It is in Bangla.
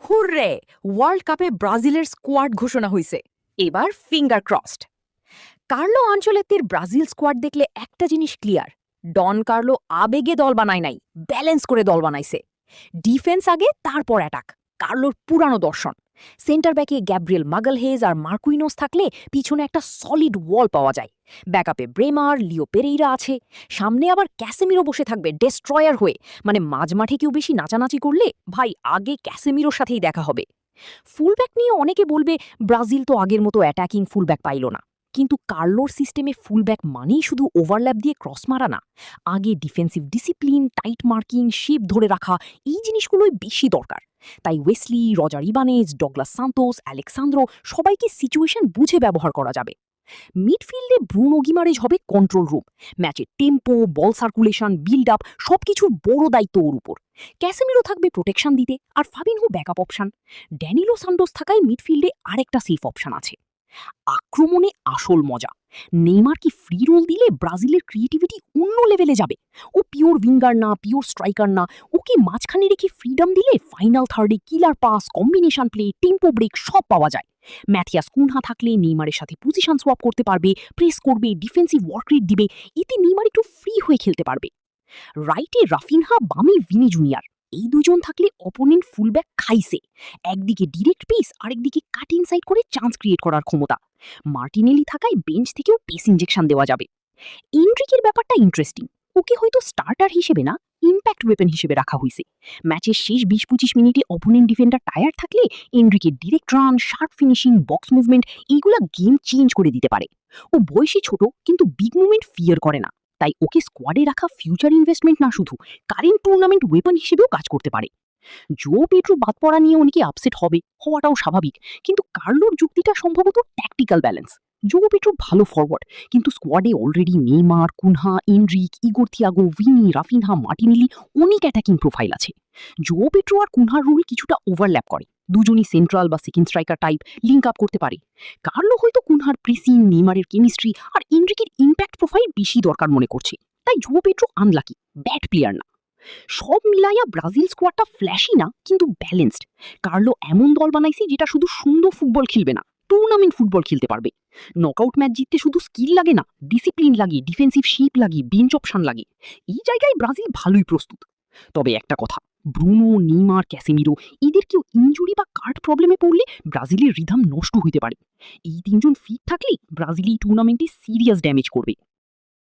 হুররে! ওয়ার্ল্ড কাপে ব্রাজিলের স্কোয়াড ঘোষণা হইছে। এবার ফিঙ্গার ক্রসড। কার্লো আনচেলত্তির ব্রাজিল স্কোয়াড দেখলে একটা জিনিস ক্লিয়ার, ডন কার্লো আবেগে দল বানায় নাই, ব্যালেন্স করে দল বানাইছে। ডিফেন্স আগে, তারপর অ্যাটাক। কার্লোর পুরানো দর্শন। সেন্টার ব্যাকে গ্যাব্রিয়েল মাগালহেজ আর মার্কুইনোস থাকলে পিছনে একটা সলিড ওয়াল পাওয়া যায়। ব্যাকআপে ব্রেমার, লিও পেরেইরা আছে। সামনে আবার ক্যাসেমিরো বসে থাকবে ডেস্ট্রয়ার হয়ে। মানে মাঝমাঠে কেউ বেশি নাচানাচি করলে ভাই আগে ক্যাসেমিরোর সাথেই দেখা হবে। ফুলব্যাক নিয়ে অনেকে বলবে ব্রাজিল তো আগের মতো অ্যাটাকিং ফুলব্যাক পাইল না। কিন্তু কার্লোর সিস্টেমে ফুলব্যাক মানেই শুধু ওভারল্যাপ দিয়ে ক্রস মারা না। আগে defensive discipline, tight marking, shape ধরে রাখা, এই জিনিসগুলোই বেশি দরকার। তাই Wesley, Roger Ibanez, Douglas Santos, Alex Sandro সবাইকে সিচুয়েশন বুঝে ব্যবহার করা যাবে। মিডফিল্ডে ব্রুনো গিমারেজ হবে কন্ট্রোল রুম। ম্যাচের tempo, ball circulation, build up সবকিছুর বড় দায়িত্ব ওর উপর। ক্যাসেমিরো থাকবে প্রোটেকশন দিতে, আর Fabinho backup option. Danilo Santos থাকায় মিডফিল্ডে আরেকটা সেফ অপশন আছে। আক্রমণে আসল মজা। নেইমার কি ফ্রি রোল দিলে ব্রাজিলের ক্রিয়েটিভিটি অন্য লেভেলে যাবে। ও পিওর উইঙ্গার না, পিওর স্ট্রাইকার না। ওকে মাঝখানে রেখে ফ্রিডম দিলে ফাইনাল থার্ডে killer pass, combination play, tempo break সব পাওয়া যায়। ম্যাথিয়াস কুনহা থাকলে নেইমারের সাথে পজিশন সোয়াপ করতে পারবে, প্রেস করবে, ডিফেন্সিভ ওয়ার্ক রেট দিবে। এতে নেইমার একটু ফ্রি হয়ে খেলতে পারবে। রাইটে রাফিনহা, বামে ভিনি জুনিয়র। এই দুজন থাকলে অপোনেন্ট ফুলব্যাক খাইছে। একদিকে ডিরেক্ট পেস, আরেকদিকে কাট ইনসাইড করে চান্স ক্রিয়েট করার ক্ষমতা। মার্টিনেলি থাকায় বেঞ্চ থেকেও পেস ইনজেকশন দেওয়া যাবে। এন্ড্রিকের ব্যাপারটা ইন্টারেস্টিং। ওকে হয়তো স্টার্টার হিসেবে না, ইম্প্যাক্ট ওয়েপন হিসেবে রাখা হয়েছে। ম্যাচের শেষ ২০-২৫ মিনিটে অপোনেন্ট ডিফেন্ডার টায়ার থাকলে এন্ড্রিকের direct run, sharp finishing, box movement এইগুলা গেম চেঞ্জ করে দিতে পারে। ও বয়সে ছোট, কিন্তু বিগ মুভমেন্ট ফিয়ার করে না। তাই ওকে স্কোয়াডে রাখা ফিউচার ইনভেস্টমেন্ট না, শুধু কারেন্ট টুর্নামেন্ট ওয়েপন হিসেবেও কাজ করতে পারে। জো পেড্রো বাদ পড়া নিয়ে অনেকে আপসেট হওয়াটাও স্বাভাবিক, কিন্তু কার্লোর যুক্তিটা সম্ভবত ট্যাকটিক্যাল ব্যালেন্স। জো পেড্রো ভালো ফরওয়ার্ড, কিন্তু স্কোয়াডে already Neymar, Cunha, Endrick, Igor Thiago, Vini, Raphinha, Martinelli অনেক অ্যাটাকিং প্রোফাইল আছে। জো পেড্রো আর কুনহার রোল কিছুটা ওভারল্যাপ করে। দুজনই সেন্ট্রাল বা second striker type, link up করতে পারে। কার্লো হয়তো কুনহার প্রেসিং, নেইমারের কেমিস্ট্রি আর এনরিকের ইম্প্যাক্ট প্রোফাইল বেশি দরকার মনে করছে। তাই Joao Pedro unlucky, bad player না। সব মিলাইয়া ব্রাজিল স্কোয়াডটা ফ্ল্যাশি না, কিন্তু ব্যালেন্সড। কার্লো এমন দল বানাইছে যেটা শুধু সুন্দর ফুটবল খেলবে না, টুর্নামেন্ট ফুটবল খেলতে পারবে। নকআউট ম্যাচ জিততে শুধু স্কিল লাগে না, ডিসিপ্লিন লাগে, ডিফেন্সিভ শেপ লাগে, বেঞ্চ অপশন লাগে। এই জায়গায় ব্রাজিল ভালোই প্রস্তুত। তবে একটা কথা, ব্রুনো, নেইমার, ক্যাসেমিরো এদের কেউ ইনজুরি বা কার্ড প্রবলেমে পড়লে ব্রাজিলের রিধাম নষ্ট হইতে পারে। এই তিনজন ফিট থাকলেই ব্রাজিল এই টুর্নামেন্টে সিরিয়াস ড্যামেজ করবে।